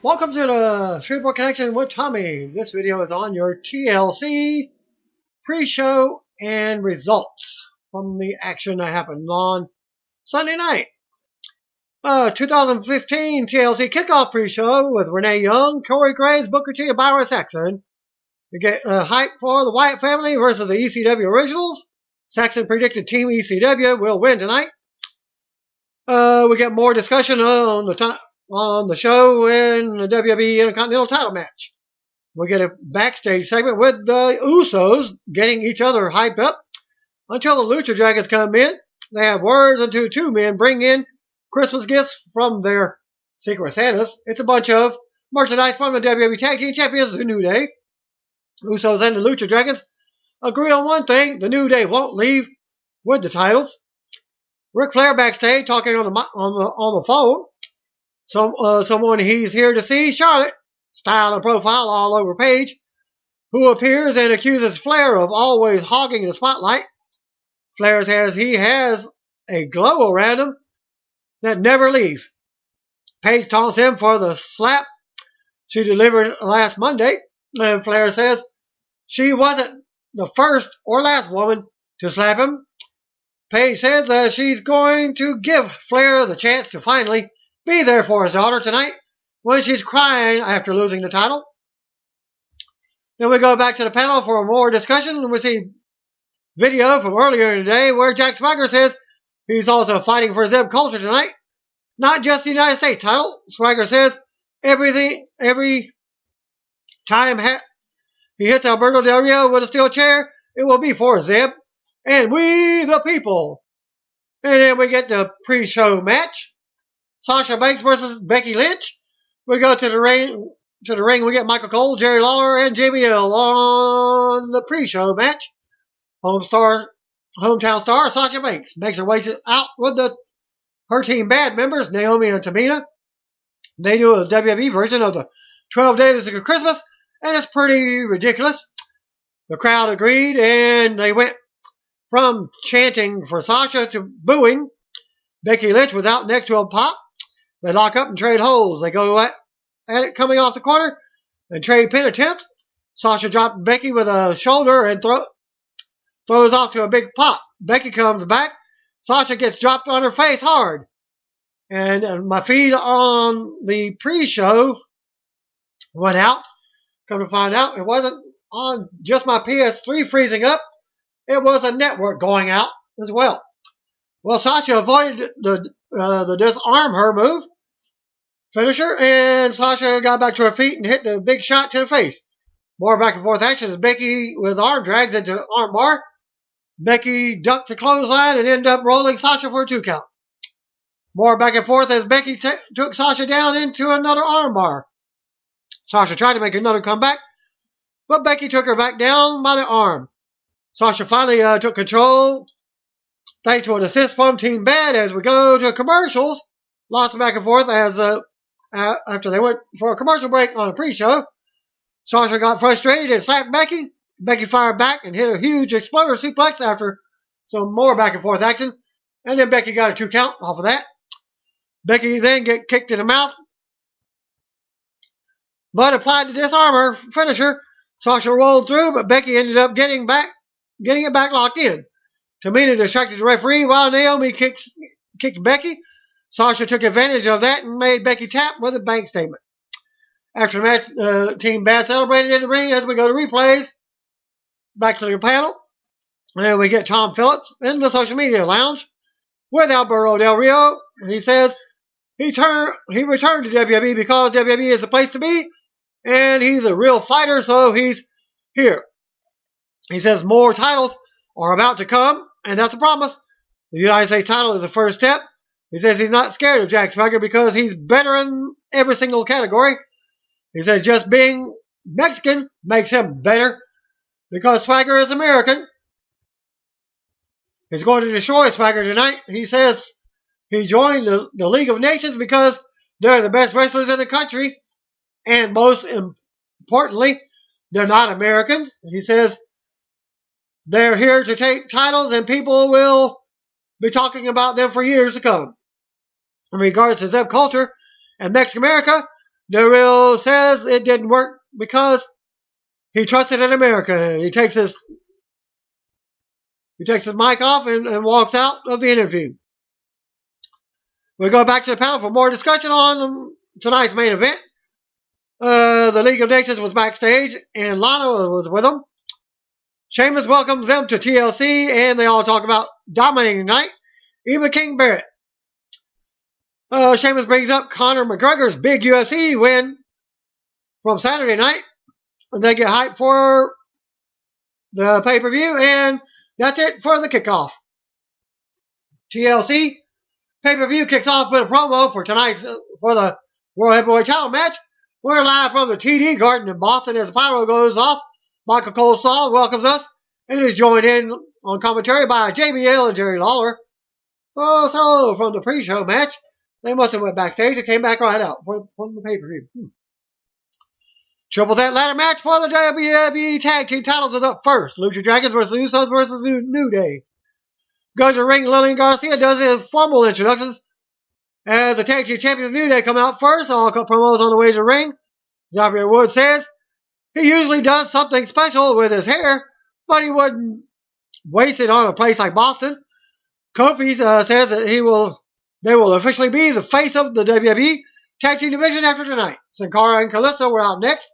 Welcome to the Shreveport Connection with Tommy. This video is on your TLC pre-show and results from the action that happened on Sunday night. 2015 TLC kickoff pre-show with Renee Young, Corey Graves, Booker T, and Byron Saxon. We get hype for the Wyatt family versus the ECW Originals. Saxon predicted Team ECW will win tonight. We get more discussion on the show in the WWE Intercontinental title match. We get a backstage segment with the Usos getting each other hyped up until the Lucha Dragons come in. They have words until two men bring in Christmas gifts from their Secret Santas. It's a bunch of merchandise from the WWE Tag Team Champions, the New Day. Usos and the Lucha Dragons agree on one thing: the New Day won't leave with the titles. Ric Flair backstage talking on the phone. Someone he's here to see, Charlotte, style and profile all over page, who appears and accuses Flair of always hogging the spotlight. Flair says he has a glow around him that never leaves. Paige taunts him for the slap she delivered last Monday, and Flair says she wasn't the first or last woman to slap him. Paige says that she's going to give Flair the chance to finally be there for his daughter tonight when she's crying after losing the title. Then we go back to the panel for more discussion, and we see video from earlier in the day where Jack Swagger says he's also fighting for Zeb Coulter tonight, not just the United States title. Swagger says every time he hits Alberto Del Rio with a steel chair, it will be for Zeb and we the people. And then we get the pre-show match. Sasha Banks versus Becky Lynch. We go to the ring. We get Michael Cole, Jerry Lawler, and JBL on the pre-show match. Hometown star Sasha Banks makes her way out with her team band members, Naomi and Tamina. They do a WWE version of the 12 Days of Christmas, and it's pretty ridiculous. The crowd agreed, and they went from chanting for Sasha to booing. Becky Lynch was out next to a pop. They lock up and trade holds. They go at it coming off the corner and trade pin attempts. Sasha dropped Becky with a shoulder and throws off to a big pop. Becky comes back. Sasha gets dropped on her face hard. And my feed on the pre-show went out. Come to find out, it wasn't on just my PS3 freezing up. It was a network going out as well. Well, Sasha avoided the disarm her move finisher, and Sasha got back to her feet and hit the big shot to the face. More back and forth action as Becky with arm drags into the arm bar. Becky ducked the clothesline and ended up rolling Sasha for a 2 count. More back and forth as Becky took Sasha down into another arm bar. Sasha tried to make another comeback, but Becky took her back down by the arm. Sasha finally took control thanks to an assist from Team Bad as we go to commercials. Lots of back and forth as after they went for a commercial break on the pre-show. Sasha got frustrated and slapped Becky. Becky fired back and hit a huge exploder suplex after some more back and forth action. And then Becky got a 2 count off of that. Becky then get kicked in the mouth, but applied the disarmer finisher. Sasha rolled through, but Becky ended up getting it back locked in. Tamina distracted the referee while Naomi kicked Becky. Sasha took advantage of that and made Becky tap with a bank statement. After the match, Team Bad celebrated in the ring as we go to replays. Back to the panel. And we get Tom Phillips in the social media lounge with Alberto Del Rio. He says he returned to WWE because WWE is the place to be, and he's a real fighter, so he's here. He says more titles are about to come, and that's a promise. The United States title is the first step. He says he's not scared of Jack Swagger because he's better in every single category. He says just being Mexican makes him better because Swagger is American. He's going to destroy Swagger tonight. He says he joined the League of Nations because they're the best wrestlers in the country, and most importantly, they're not Americans. He says they're here to take titles, and people will be talking about them for years to come. In regards to Zeb Coulter and Mexican America, Del Rio says it didn't work because he trusted in America. He takes his mic off and walks out of the interview. We go back to the panel for more discussion on tonight's main event. The League of Nations was backstage, and Lana was with them. Sheamus welcomes them to TLC, and they all talk about dominating tonight. Even King Barrett. Sheamus brings up Conor McGregor's big UFC win from Saturday night. They get hyped for the pay-per-view, and that's it for the kickoff. TLC pay-per-view kicks off with a promo for tonight's for the World Heavyweight title match. We're live from the TD Garden in Boston as the pyro goes off. Michael Coleslaw welcomes us and is joined in on commentary by JBL and Jerry Lawler. So from the pre-show match, they must have went backstage and came back right out from the pay-per-view. Triple threat ladder match for the WWE Tag Team titles is up first. Lucha Dragons versus Usos versus New Day. Goes to the ring, Lillian Garcia does his formal introductions. As the Tag Team Champions New Day come out first, all cut promos on the way to the ring. Xavier Woods says he usually does something special with his hair, but he wouldn't waste it on a place like Boston. Kofi says that they will officially be the face of the WWE Tag Team division after tonight. Sin Cara and Kalisto were out next,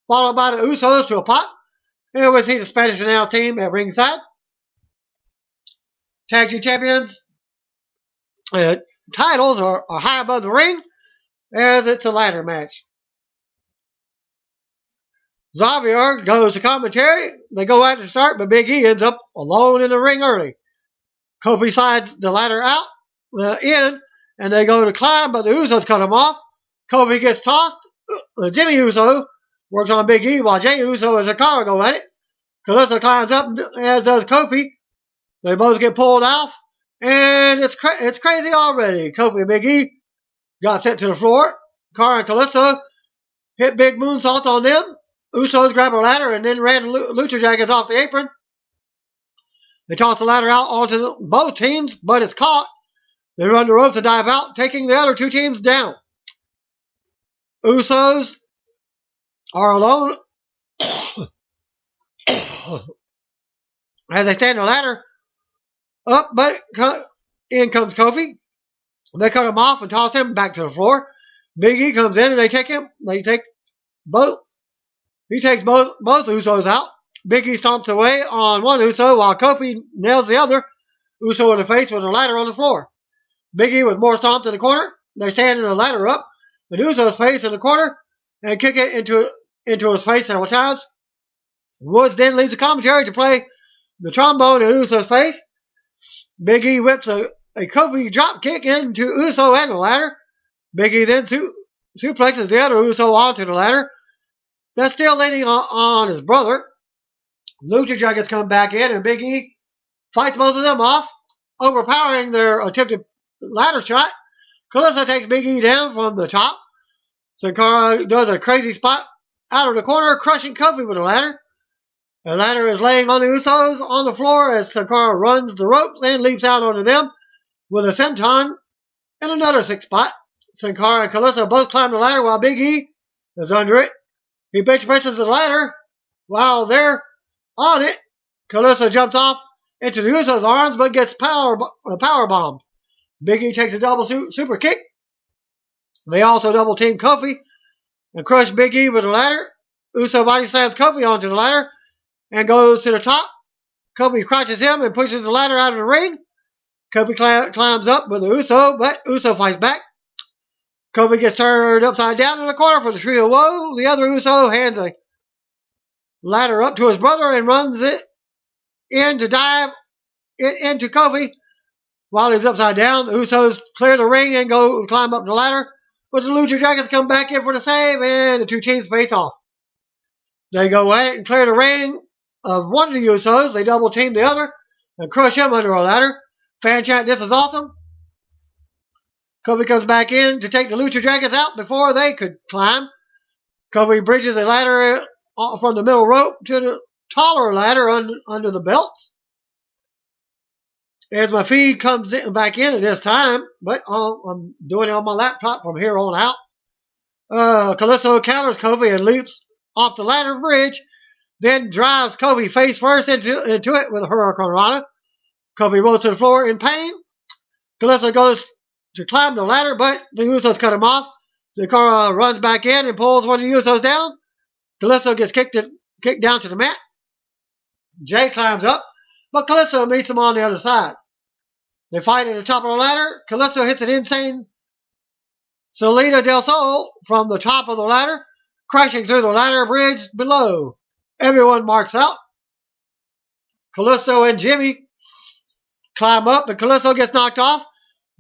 followed by the Usos to a pop. And we see the Spanish announce team at ringside. Tag Team Champions titles are high above the ring as it's a ladder match. Xavier goes to commentary. They go out to start, but Big E ends up alone in the ring early. Kofi slides the ladder out in, and they go to climb, but the Usos cut him off. Kofi gets tossed. Jimmy Uso works on Big E while Jey Uso and Sakara go at it. Kalisto climbs up, as does Kofi. They both get pulled off, and it's crazy already. Kofi and Big E got sent to the floor. Cara and Kalisto hit big moonsaults on them. Usos grab a ladder and then ran Lucha Dragons off the apron. They toss the ladder out onto both teams, but it's caught. They run the ropes and dive out, taking the other two teams down. Usos are alone as they stand the ladder up, but in comes Kofi. They cut him off and toss him back to the floor. Big E comes in and he takes both Usos out. Big E stomps away on one Uso while Kofi nails the other Uso in the face with a ladder on the floor. Big E with more stomps in the corner. They stand in the ladder up, and Uso's face in the corner, and kick it into his face several times. Woods then leads the commentary to play the trombone in Uso's face. Big E whips a Kofi drop kick into Uso and the ladder. Big E then suplexes the other Uso onto the ladder. That's still leaning on his brother. Lucha Dragons come back in, and Big E fights both of them off, overpowering their attempted ladder shot. Kalisto takes Big E down from the top. Sin Cara does a crazy spot out of the corner, crushing Kofi with a ladder. The ladder is laying on the Usos on the floor as Sin Cara runs the ropes and leaps out onto them with a senton and another sick spot. Sin Cara and Kalisto both climb the ladder while Big E is under it. He bench presses the ladder while they're on it. Kalisto jumps off into the Usos' arms but gets power bombed. Big E takes a double super kick. They also double team Kofi and crush Big E with a ladder. Uso body slams Kofi onto the ladder and goes to the top. Kofi crouches him and pushes the ladder out of the ring. Kofi climbs up with the Uso, but Uso fights back. Kofi gets turned upside down in the corner for the Tree of Woe. The other Uso hands a ladder up to his brother and runs it in to dive it into Kofi. While he's upside down, the Usos clear the ring and go climb up the ladder. But the Lucha Dragons come back in for the save, and the two teams face off. They go at it and clear the ring of one of the Usos. They double team the other and crush him under a ladder. Fan chant, "This is awesome." Kofi comes back in to take the Lucha Dragons out before they could climb. Kofi bridges a ladder from the middle rope to the taller ladder under the belts. As my feed comes back in at this time, but I'm doing it on my laptop from here on out. Kalisto counters Kofi and leaps off the ladder bridge, then drives Kofi face first into it with a Hurricane Rana. Kofi rolls to the floor in pain. Kalisto goes to climb the ladder, but the Usos cut him off. Sakura runs back in and pulls one of the Usos down. Kalisto gets kicked down to the mat. Jay climbs up, but Kalisto meets him on the other side. They fight at the top of the ladder. Kalisto hits an insane Salida del Sol from the top of the ladder, crashing through the ladder bridge below. Everyone marks out. Kalisto and Jimmy climb up, but Kalisto gets knocked off.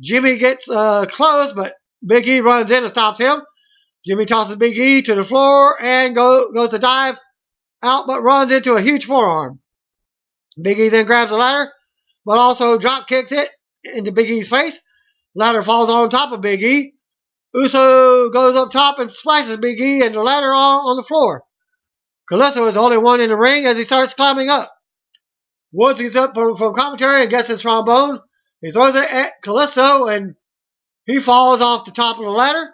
Jimmy gets close, but Big E runs in and stops him. Jimmy tosses Big E to the floor and goes to dive out, but runs into a huge forearm. Big E then grabs the ladder, but also drop kicks it into Big E's face. Ladder falls on top of Big E. Uso goes up top and splashes Big E and the ladder on the floor. Kalisto is the only one in the ring as he starts climbing up. Woods gets up from commentary and gets his trombone. He throws it at Kalisto and he falls off the top of the ladder.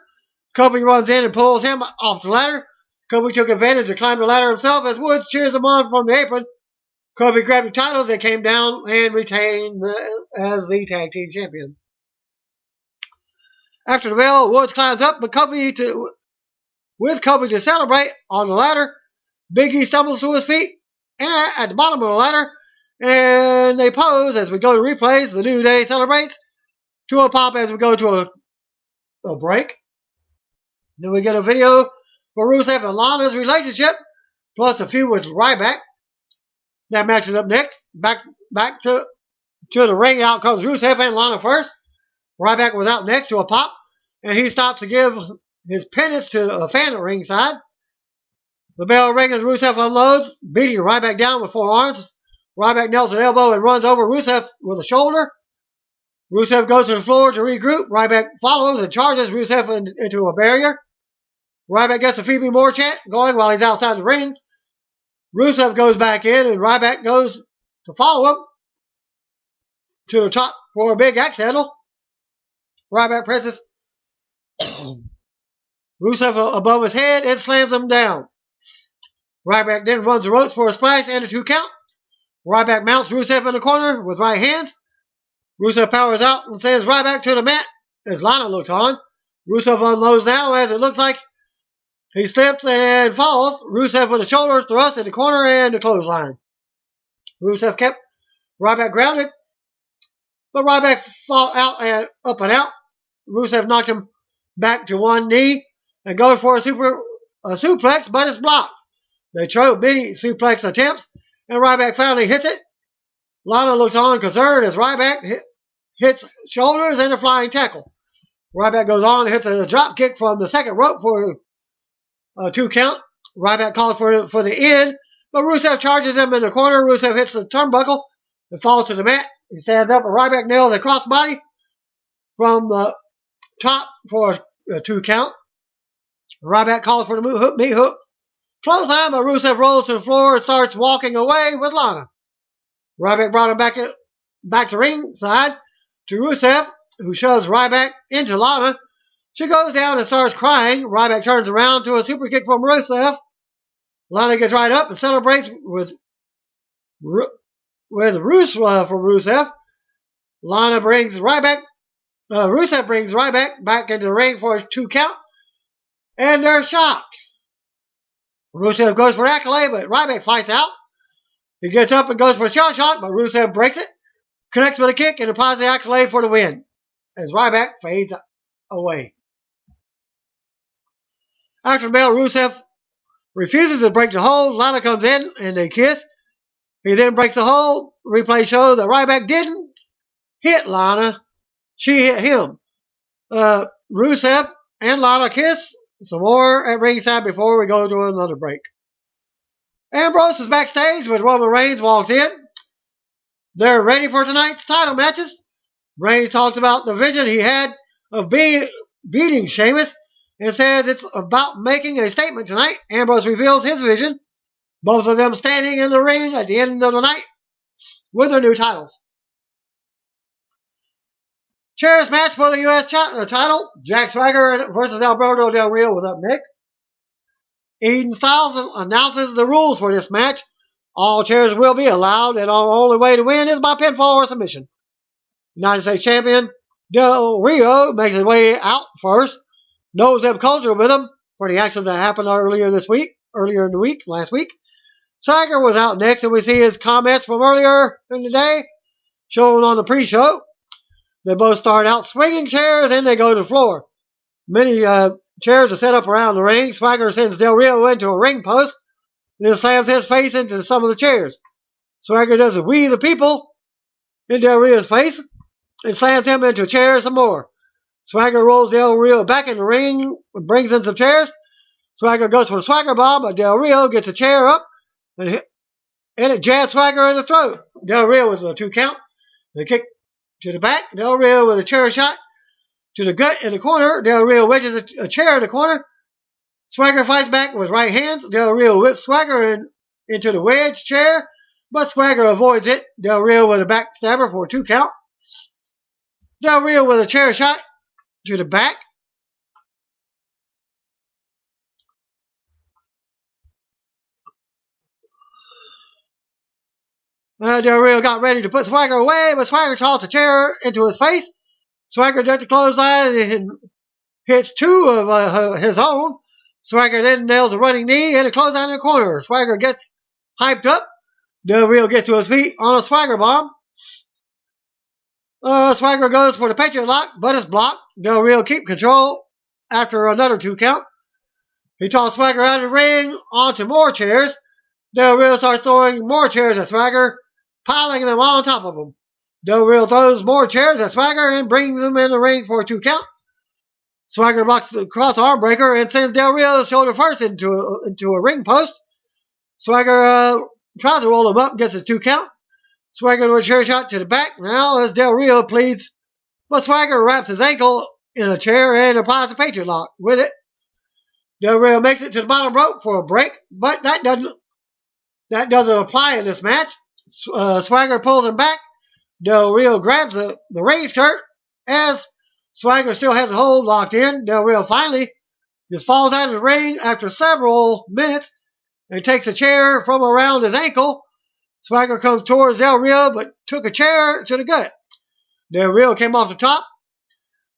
Kofi runs in and pulls him off the ladder. Kofi took advantage to climb the ladder himself as Woods cheers him on from the apron. Kofi grabbed the titles and came down and retained as the tag team champions. After the bell, Woods climbs up with Kofi to celebrate on the ladder. Big E stumbles to his feet at the bottom of the ladder, and they pose as we go to replays. The New Day celebrates to a pop as we go to a break. Then we get a video for Rusev and Lana's relationship, plus a feud with Ryback. That match is up next. Back to the ring. Out comes Rusev and Lana first. Ryback was out next to a pop, and he stops to give his penance to a fan at ringside. The bell rings as Rusev unloads, beating Ryback down with forearms. Ryback nails an elbow and runs over Rusev with a shoulder. Rusev goes to the floor to regroup. Ryback follows and charges Rusev into a barrier. Ryback gets a Phoebe Moore chant going while he's outside the ring. Rusev goes back in and Ryback goes to follow him to the top for a big axe handle. Ryback presses Rusev above his head and slams him down. Ryback then runs the ropes for a splash and a 2 count. Ryback mounts Rusev in the corner with right hands. Rusev powers out and sends Ryback to the mat as Lana looks on. Rusev unloads now as it looks like he slips and falls. Rusev with the shoulder thrust in the corner and the clothesline. Rusev kept Ryback grounded, but Ryback fought out and up and out. Rusev knocked him back to one knee and goes for a suplex, but it's blocked. They tried many suplex attempts, and Ryback finally hits it. Lana looks on concerned as Ryback hits shoulders and a flying tackle. Ryback goes on and hits a drop kick from the second rope for a 2 count. Ryback calls for the end, but Rusev charges him in the corner. Rusev hits the turnbuckle and falls to the mat. He stands up, and Ryback nails a crossbody from the top for a 2 count. Ryback calls for the meat hook. Clothesline, but Rusev rolls to the floor and starts walking away with Lana. Ryback brought him back to ringside to Rusev, who shoves Ryback into Lana. She goes down and starts crying. Ryback turns around to a super kick from Rusev. Lana gets right up and celebrates with Rusev from Rusev. Rusev brings Ryback back into the ring for a 2 count, and they're shocked. Rusev goes for an accolade, but Ryback fights out. He gets up and goes for a shot, but Rusev breaks it, connects with a kick, and applies the accolade for the win as Ryback fades away. After the bell, Rusev refuses to break the hold. Lana comes in and they kiss. He then breaks the hold. Replay shows that Ryback didn't hit Lana. She hit him. Rusev and Lana kiss some more at ringside before we go to another break. Ambrose is backstage when Roman Reigns walks in. They're ready for tonight's title matches. Reigns talks about the vision he had of beating Sheamus and says it's about making a statement tonight. Ambrose reveals his vision. Both of them standing in the ring at the end of the night with their new titles. Chairs match for the U.S. title. Jack Swagger versus Alberto Del Rio was up next. Eden Styles announces the rules for this match. All chairs will be allowed, and the only way to win is by pinfall or submission. United States Champion Del Rio makes his way out first. No Zeb Coulter with him for the actions that happened earlier in the week, last week. Swagger was out next, and we see his comments from earlier in the day shown on the pre-show. They both start out swinging chairs, and they go to the floor. Many chairs are set up around the ring. Swagger sends Del Rio into a ring post, and then slams his face into some of the chairs. Swagger does a "We the People" in Del Rio's face and slams him into a chair some more. Swagger rolls Del Rio back in the ring and brings in some chairs. Swagger goes for a Swagger bomb, but Del Rio gets a chair up and it jabs Swagger in the throat. Del Rio with a 2 count. And a kick to the back. Del Rio with a chair shot to the gut in the corner. Del Rio wedges a chair in the corner. Swagger fights back with right hands. Del Rio whips Swagger into the wedge chair, but Swagger avoids it. Del Rio with a backstabber for a 2 count. Del Rio with a chair shot to the back. Del Rio got ready to put Swagger away, but Swagger tossed a chair into his face. Swagger ducked the clothesline and hits 2 of his own. Swagger then nails a running knee and a clothesline in the corner. Swagger gets hyped up. Del Rio gets to his feet on a Swagger bomb. Swagger goes for the Patriot lock, but it's blocked. Del Rio keeps control after another 2 count. He tossed Swagger out of the ring onto more chairs. Del Rio starts throwing more chairs at Swagger, piling them on top of him. Del Rio throws more chairs at Swagger and brings them in the ring for a 2 count. Swagger blocks the cross arm breaker and sends Del Rio shoulder first into a ring post. Swagger tries to roll him up, gets his 2 count. Swagger with a chair shot to the back now as Del Rio pleads, but Swagger wraps his ankle in a chair and applies a Patriot lock with it. Del Rio makes it to the bottom rope for a break, but that doesn't apply in this match. Swagger pulls him back. Del Rio grabs the ring skirt as Swagger still has the hold locked in. Del Rio finally just falls out of the ring after several minutes and takes a chair from around his ankle. Swagger comes towards Del Rio but took a chair to the gut. Del Rio came off the top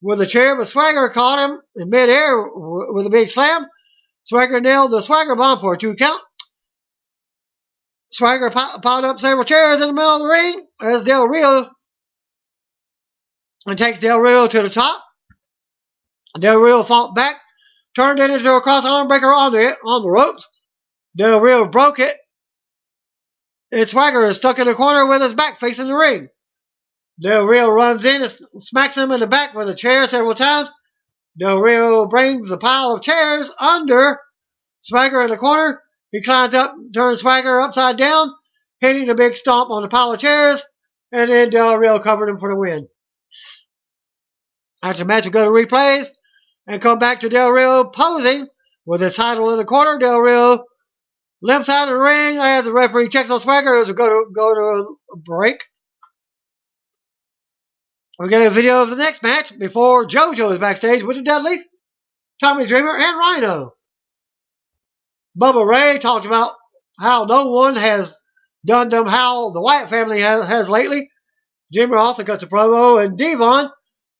with a chair, but Swagger caught him in midair with a big slam. Swagger nailed the Swagger bomb for a 2 count. Swagger piled up several chairs in the middle of the ring as Del Rio and takes Del Rio to the top. Del Rio fought back, turned it into a cross arm breaker on the ropes. Del Rio broke it, and Swagger is stuck in the corner with his back facing the ring. Del Rio runs in and smacks him in the back with a chair several times. Del Rio brings the pile of chairs under Swagger in the corner. He climbs up, turns Swagger upside down, hitting a big stomp on the pile of chairs, and then Del Rio covered him for the win. After the match, we go to replays and come back to Del Rio posing with his title in the corner. Del Rio limps out of the ring as the referee checks on Swagger as we go to a break. We'll get a video of the next match before JoJo is backstage with the Dudleys, Tommy Dreamer, and Rhino. Bubba Ray talked about how no one has done them how the Wyatt family has lately. Dreamer also cuts a promo, and Devon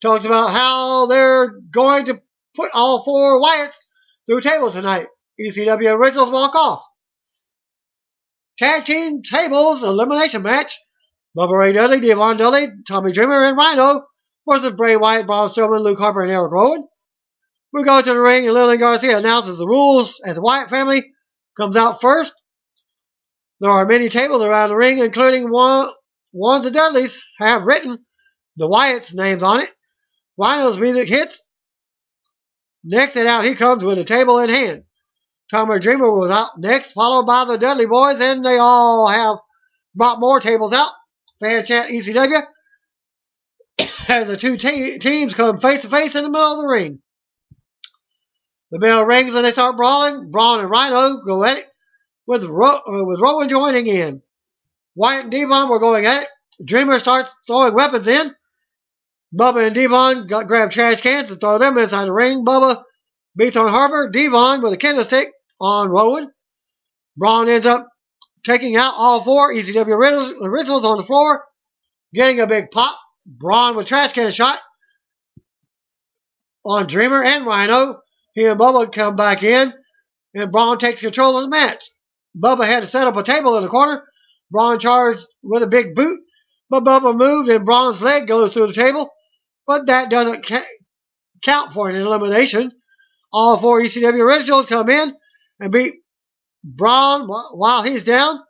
talks about how they're going to put all 4 Wyatts through tables tonight. ECW Originals walk off. Tag team tables elimination match. Bubba Ray Dudley, Devon Dudley, Tommy Dreamer, and Rhino versus Bray Wyatt, Braun Strowman, Luke Harper, and Eric Rowan. We go to the ring, and Lillian Garcia announces the rules as the Wyatt family comes out first. There are many tables around the ring, including ones the Dudleys have written the Wyatts' names on it. Rhino's music hits. Next, and out he comes with a table in hand. Tommy Dreamer was out next, followed by the Dudley boys, and they all have brought more tables out. Fan chant ECW as the 2 teams come face to face in the middle of the ring. The bell rings and they start brawling. Braun and Rhino go at it with Rowan joining in. Wyatt and Devon were going at it. Dreamer starts throwing weapons in. Bubba and Devon grab trash cans and throw them inside the ring. Bubba beats on Harper. Devon with a kendo stick on Rowan. Braun ends up taking out all 4 ECW originals on the floor, getting a big pop. Braun with trash can shot on Dreamer and Rhino. He and Bubba come back in, and Braun takes control of the match. Bubba had to set up a table in the corner. Braun charged with a big boot, but Bubba moved and Braun's leg goes through the table, but that doesn't count for an elimination. All 4 ECW originals come in and beat Braun while he's down.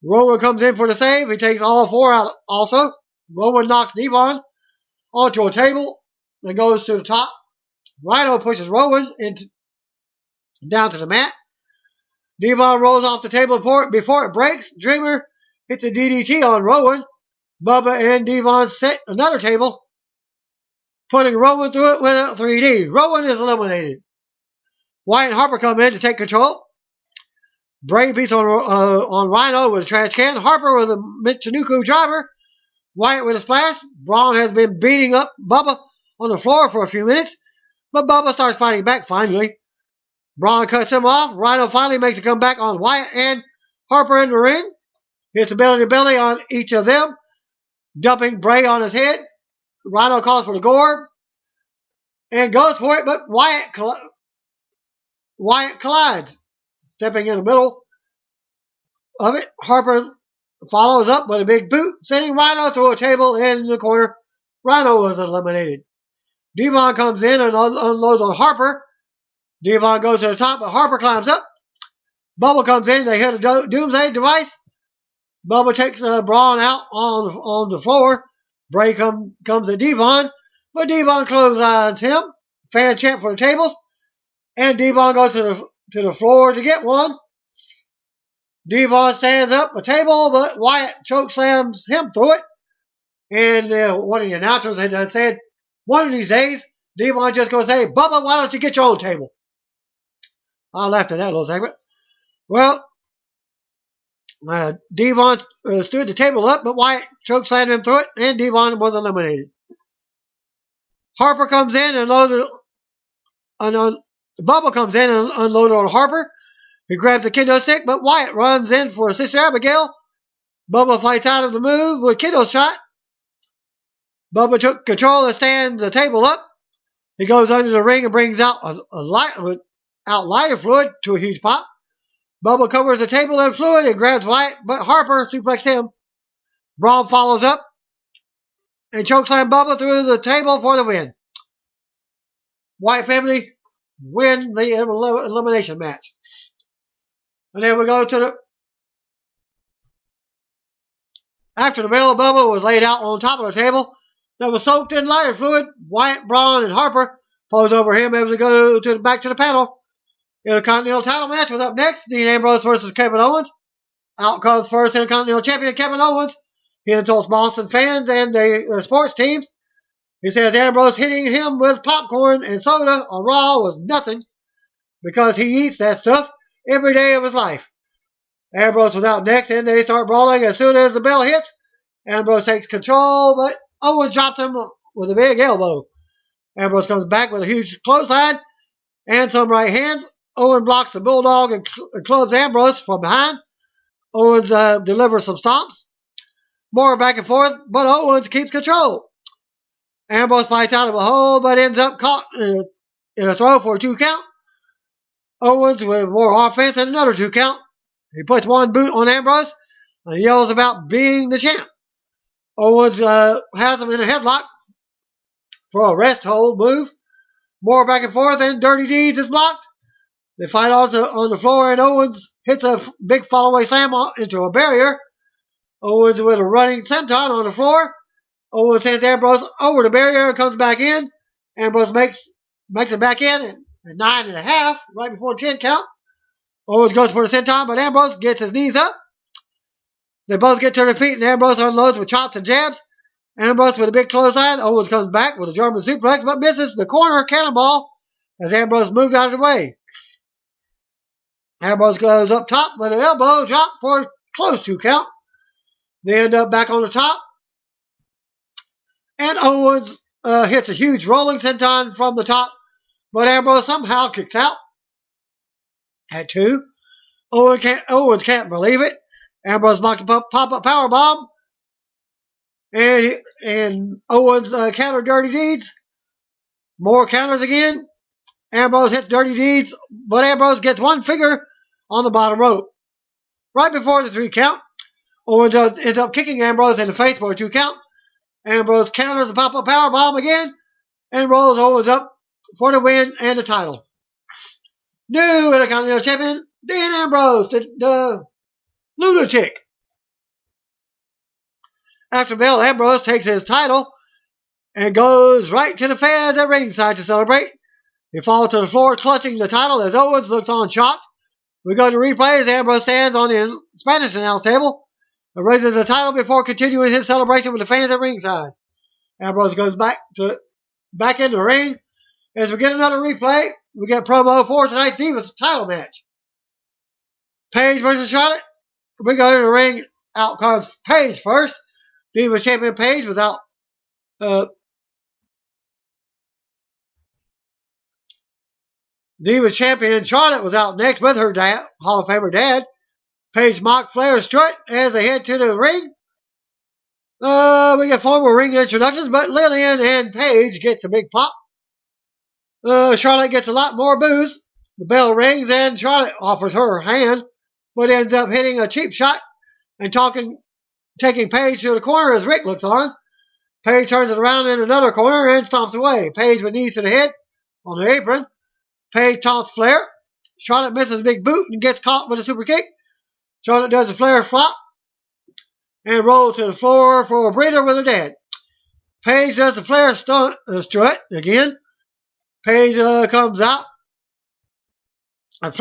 Rowan comes in for the save. He takes all 4 out also. Rowan knocks Devon onto a table that goes to the top. Rhino pushes Rowan down to the mat. Devon rolls off the table before it breaks. Dreamer hits a DDT on Rowan. Bubba and Devon set another table, putting Rowan through it with a 3D. Rowan is eliminated. Wyatt and Harper come in to take control. Bray beats on Rhino with a trash can. Harper with a Michinoku driver. Wyatt with a splash. Braun has been beating up Bubba on the floor for a few minutes, but Bubba starts fighting back finally. Braun cuts him off. Rhino finally makes a comeback on Wyatt and Harper in the ring. Hits a belly to belly on each of them, dumping Bray on his head. Rhino calls for the gore and goes for it, but Wyatt collides. Stepping in the middle of it, Harper follows up with a big boot, sending Rhino through a table in the corner. Rhino was eliminated. Devon comes in and unloads on Harper. Devon goes to the top, but Harper climbs up. Bubba comes in. They hit a doomsday device. Bubba takes Braun out on the floor. Bray comes at Devon, but Devon clotheslines him. Fan chant for the tables, and Devon goes to the floor to get one. Devon stands up a table, but Wyatt chokeslams him through it. And one of the announcers had said, one of these days, Devon just going to say, Bubba, why don't you get your own table? I laughed at that little segment. Well, Devon stood the table up, but Wyatt chokeslammed him through it, and Devon was eliminated. Harper comes in and Bubba comes in and unloaded on Harper. He grabs the kendo stick, but Wyatt runs in for Sister Abigail. Bubba fights out of the move with kendo shot. Bubba took control and stands the table up. He goes under the ring and brings out lighter fluid to a huge pop. Bubba covers the table in fluid and grabs Wyatt, but Harper suplexes him. Braun follows up and chokeslam Bubba through the table for the win. Wyatt family win the elimination match. And then we go to after the bell, Bubba was laid out on top of the table that was soaked in lighter fluid. Wyatt, Braun, and Harper pose over him as we go back to the panel. Intercontinental title match was up next. Dean Ambrose versus Kevin Owens. Out comes first Intercontinental Champion Kevin Owens. He insults Boston fans and their sports teams. He says Ambrose hitting him with popcorn and soda on Raw was nothing because he eats that stuff every day of his life. Ambrose was out next, and they start brawling as soon as the bell hits. Ambrose takes control, but Owens drops him with a big elbow. Ambrose comes back with a huge clothesline and some right hands. Owens blocks the Bulldog and clubs Ambrose from behind. Owens delivers some stomps. More back and forth, but Owens keeps control. Ambrose fights out of a hole, but ends up caught in a throw for a 2 count. Owens with more offense and another 2 count. He puts one boot on Ambrose and yells about being the champ. Owens has him in a headlock for a rest hold move. More back and forth, and Dirty Deeds is blocked. They fight also on the floor, and Owens hits a big fall-away slam into a barrier. Owens with a running senton on the floor. Owens sends Ambrose over the barrier and comes back in. Ambrose makes it back in at 9.5, right before the 10 count. Owens goes for the senton, but Ambrose gets his knees up. They both get to their feet, and Ambrose unloads with chops and jabs. Ambrose with a big clothesline. Owens comes back with a German suplex, but misses the corner cannonball as Ambrose moved out of the way. Ambrose goes up top with an elbow drop for a close 2 count. They end up back on the top. And Owens hits a huge rolling senton from the top, but Ambrose somehow kicks out. At 2, Owens can't believe it. Ambrose knocks a pop-up powerbomb, and Owens counter Dirty Deeds. More counters again. Ambrose hits Dirty Deeds, but Ambrose gets one finger on the bottom rope. Right before the 3 count, Owens ends up kicking Ambrose in the face for a 2 count. Ambrose counters the pop-up powerbomb again and rolls Owens up for the win and the title. New Intercontinental Champion, Dean Ambrose, the lunatic. After Bell, Ambrose takes his title and goes right to the fans at ringside to celebrate. He falls to the floor clutching the title as Owens looks on shocked. We go to replays. Ambrose stands on the Spanish announce table and raises the title before continuing his celebration with the fans at ringside. Ambrose goes back in the ring. As we get another replay, we get promo for tonight's Divas title match. Paige versus Charlotte. We go to the ring. Out comes Paige first. Divas champion Paige was out. Divas champion Charlotte was out next with her dad, Hall of Famer dad. Paige mocked Flair's strut as they head to the ring. We get formal ring introductions, but Lillian and Paige gets a big pop. Charlotte gets a lot more boos. The bell rings and Charlotte offers her hand, but ends up hitting a cheap shot and taking Paige to the corner as Rick looks on. Paige turns it around in another corner and stomps away. Paige with knees to the head on her apron. Paige taunts Flair. Charlotte misses a big boot and gets caught with a super kick. Charlotte does a Flair flop and rolls to the floor for a breather with her dad. Paige does the Flair strut again. Paige comes out. And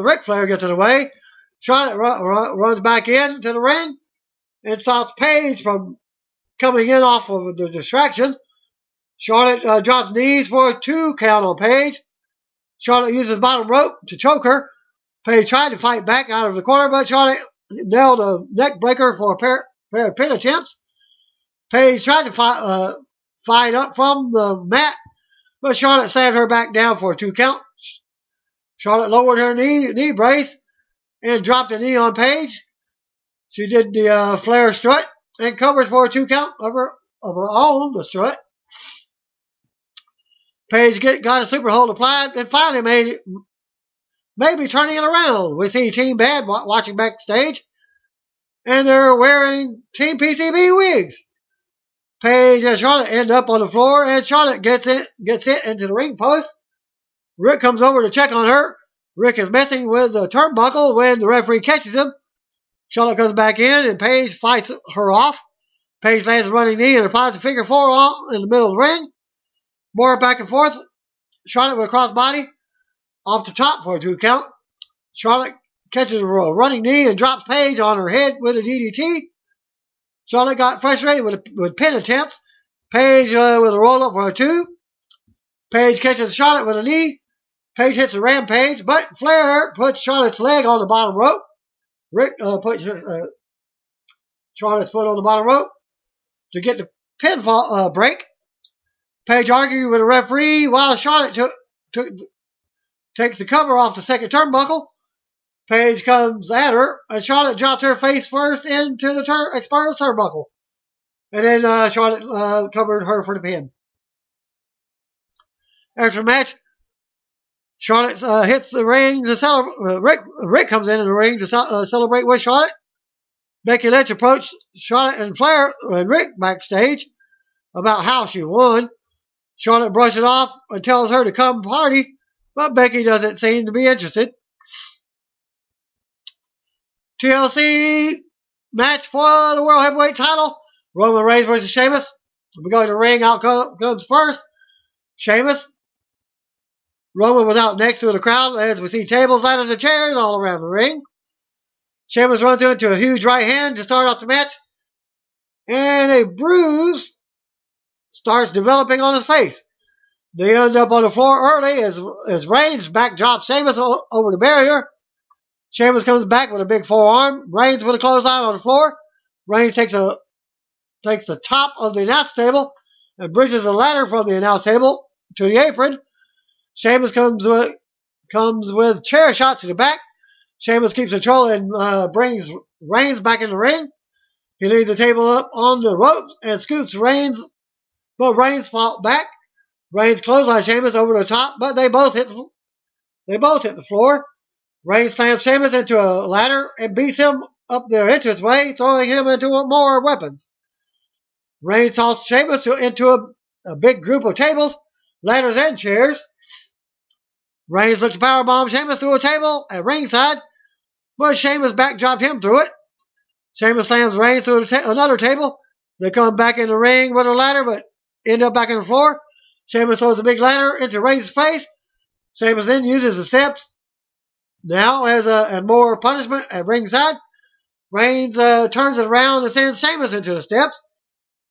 Ric Flair gets it away. Charlotte runs back into the ring and stops Paige from coming in off of the distraction. Charlotte drops knees for a 2 count on Paige. Charlotte uses bottom rope to choke her. Paige tried to fight back out of the corner, but Charlotte nailed a neck breaker for a pair of pin attempts. Paige tried to fight up from the mat, but Charlotte slammed her back down for a 2 count. Charlotte lowered her knee brace and dropped a knee on Paige. She did the Flair strut and covers for a 2 count of her own, the strut. Paige got a super hold applied and finally maybe turning it around. We see Team Bad watching backstage, and they're wearing Team PCB wigs. Paige and Charlotte end up on the floor, and Charlotte gets it into the ring post. Rick comes over to check on her. Rick is messing with the turnbuckle when the referee catches him. Charlotte comes back in, and Paige fights her off. Paige lands a running knee and applies a figure 4 in the middle of the ring. More back and forth. Charlotte with a crossbody off the top for a 2 count. Charlotte catches a running knee and drops Paige on her head with a DDT. Charlotte got frustrated with pin attempts. Paige with a roll up for a 2. Paige catches Charlotte with a knee. Paige hits a rampage, but Flair puts Charlotte's leg on the bottom rope. Rick puts Charlotte's foot on the bottom rope to get the pinfall break. Paige argued with the referee while Charlotte takes the cover off the second turnbuckle. Paige comes at her, and Charlotte drops her face first into the exposed turnbuckle. And then Charlotte covered her for the pin. After the match, Charlotte hits the ring to celebrate. Rick comes in the ring to celebrate with Charlotte. Becky Lynch approached Charlotte and Flair and Rick backstage about how she won. Charlotte brushes it off and tells her to come party, but Becky doesn't seem to be interested. TLC match for the World Heavyweight title. Roman Reigns versus Sheamus. We go to the ring. Out comes first Sheamus. Roman was out next to the crowd as we see tables, ladders, and chairs all around the ring. Sheamus runs into a huge right hand to start off the match, and a bruise starts developing on his face. They end up on the floor early as Reigns backdrops Sheamus over the barrier. Sheamus comes back with a big forearm. Reigns with a clothesline on the floor. Reigns takes the top of the announce table and bridges the ladder from the announce table to the apron. Sheamus comes with chair shots to the back. Sheamus keeps control and brings Reigns back in the ring. He leads the table up on the ropes and scoops Reigns, but Reigns fought back. Reigns clothesline Sheamus over the top, but they both hit the floor. Reigns slams Sheamus into a ladder and beats him up their entranceway, throwing him into more weapons. Reigns tosses Sheamus into a big group of tables, ladders, and chairs. Reigns looks to powerbomb Sheamus through a table at ringside, but Sheamus backdropped him through it. Sheamus slams Reigns through another table. They come back in the ring with a ladder, but end up back on the floor. Sheamus throws a big ladder into Reigns' face. Sheamus then uses the steps. Now, as more punishment at ringside, Reigns turns it around and sends Sheamus into the steps.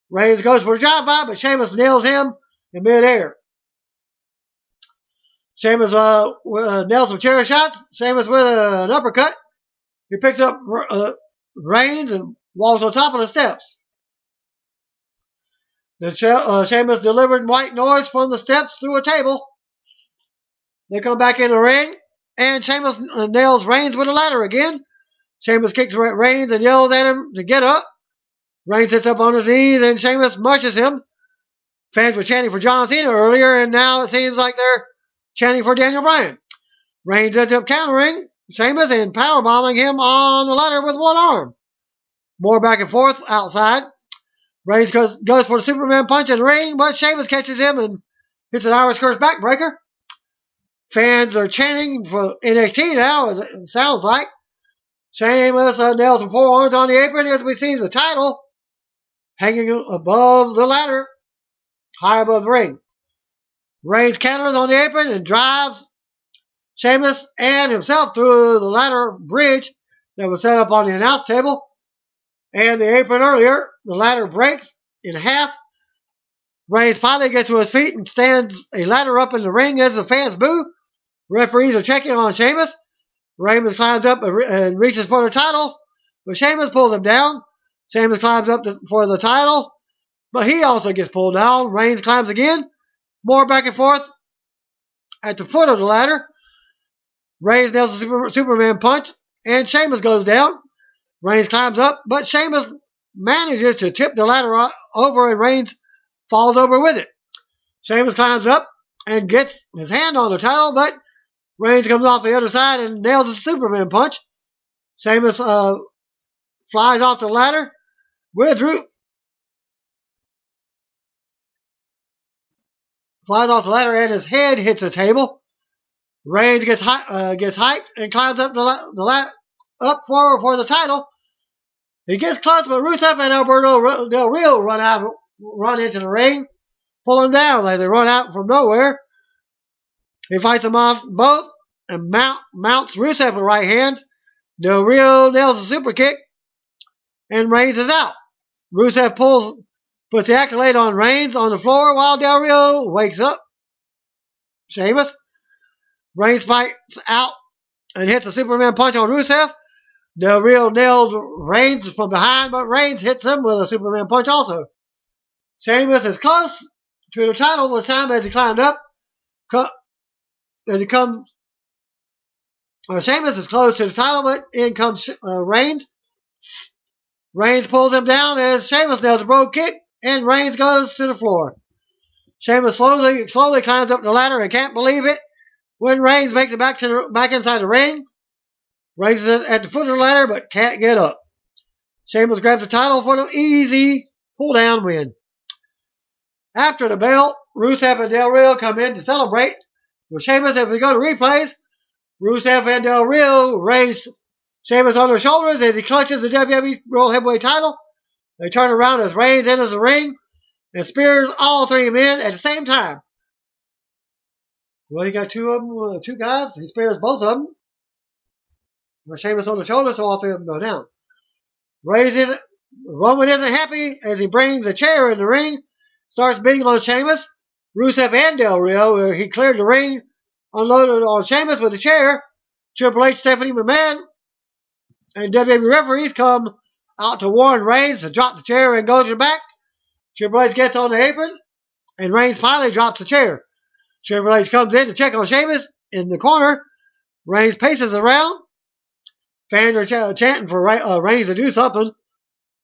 Reigns goes for a drive-by, but Sheamus nails him in midair. Sheamus nails some chair shots. Sheamus with an uppercut. He picks up Reigns and walks on top of the steps. Then Sheamus delivered white noise from the steps through a table. They come back in the ring, and Sheamus nails Reigns with a ladder again. Sheamus kicks Reigns and yells at him to get up. Reigns sits up on his knees, and Sheamus mushes him. Fans were chanting for John Cena earlier, and now it seems like they're chanting for Daniel Bryan. Reigns ends up countering Sheamus and powerbombing him on the ladder with one arm. More back and forth outside. Reigns goes for the Superman punch in the ring, but Sheamus catches him and hits an Irish Curse backbreaker. Fans are chanting for NXT now, as it sounds like. Sheamus nails some forearms on the apron as we see the title hanging above the ladder, high above the ring. Reigns counters on the apron and drives Sheamus and himself through the ladder bridge that was set up on the announce table. And the apron earlier, the ladder breaks in half. Reigns finally gets to his feet and stands a ladder up in the ring as the fans boo. Referees are checking on Sheamus. Reigns climbs up and reaches for the title, but Sheamus pulls him down. Sheamus climbs up for the title, but he also gets pulled down. Reigns climbs again. More back and forth at the foot of the ladder. Reigns nails the Superman punch, and Sheamus goes down. Reigns climbs up, but Sheamus manages to tip the ladder over, and Reigns falls over with it. Sheamus climbs up and gets his hand on the title, but Reigns comes off the other side and nails the Superman punch. Sheamus flies off the ladder with flies off the ladder and his head hits the table. Reigns gets hyped and climbs up up for the title. He gets close, but Rusev and Alberto Del Rio run into the ring, pull him down like they run out from nowhere. He fights them off both and mounts Rusev with right hand. Del Rio nails a super kick, and Reigns is out. Rusev puts the accolade on Reigns on the floor while Del Rio wakes up Sheamus. Reigns fights out and hits a Superman punch on Rusev. Del Rio nailed Reigns from behind, but Reigns hits him with a Superman punch also. Sheamus is close to the title this time as he climbed up. Sheamus is close to the title, but in comes Reigns. Reigns pulls him down as Sheamus nails a brogue kick, and Reigns goes to the floor. Sheamus slowly climbs up the ladder and can't believe it when Reigns makes it back inside the ring. Reigns is at the foot of the ladder but can't get up. Sheamus grabs the title for an easy pull-down win. After the bell, Rusev and Del Rio come in to celebrate with Sheamus. If we go to replays, Rusev and Del Rio raise Sheamus on their shoulders as he clutches the WWE World Heavyweight title. They turn around as Reigns enters the ring and spears all three men at the same time. Well, he got two guys. He spears both of them. With Sheamus on the shoulder, so all three of them go down. Roman isn't happy as he brings a chair in the ring, starts beating on Sheamus. Rusev and Del Rio, where he cleared the ring, unloaded on Sheamus with a chair. Triple H, Stephanie McMahon, and WWE referees come out to warn Reigns to drop the chair and go to the back. Triple H gets on the apron and Reigns finally drops the chair. Triple H comes in to check on Sheamus in the corner. Reigns paces around. Fans are chanting for Reigns to do something.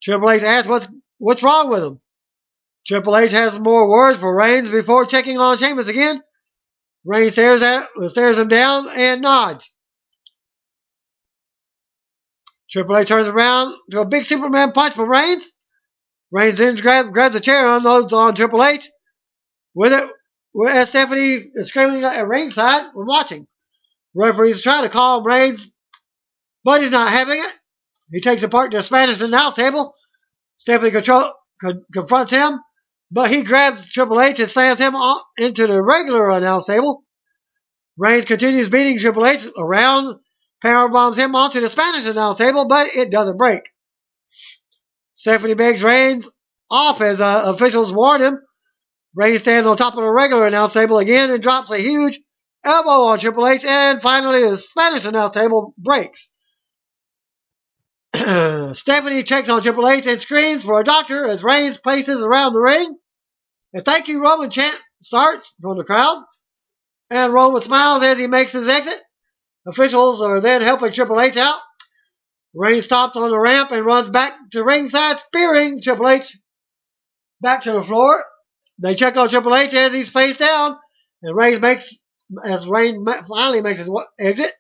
Triple H asks what's wrong with him. Triple H has more words for Reigns before checking on Sheamus again. Reigns stares him down and nods. Triple H turns around to a big Superman punch from Reigns. Reigns then grabs a chair and unloads on Triple H. With it, as Stephanie is screaming at ringside, we're watching. Referees try to calm Reigns, but he's not having it. He takes apart the Spanish announce table. Stephanie confronts him, but he grabs Triple H and slams him into the regular announce table. Reigns continues beating Triple H around, powerbombs him onto the Spanish announce table, but it doesn't break. Stephanie begs Reigns off as officials warn him. Reigns stands on top of the regular announce table again and drops a huge elbow on Triple H, and finally the Spanish announce table breaks. Stephanie checks on Triple H and screams for a doctor as Reigns paces around the ring. A thank you Roman chant starts from the crowd, and Roman smiles as he makes his exit. Officials are then helping Triple H out. Reigns stops on the ramp and runs back to ringside, spearing Triple H back to the floor. They check on Triple H as he's face down, and Reigns finally makes his exit.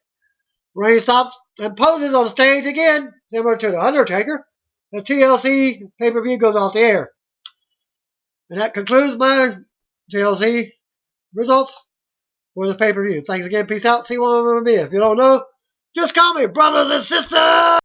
Reigns stops and poses on stage again, similar to The Undertaker. The TLC pay-per-view goes off the air. And that concludes my TLC results for this pay-per-view. Thanks again. Peace out. See you on me. If you don't know, just call me brothers and sisters.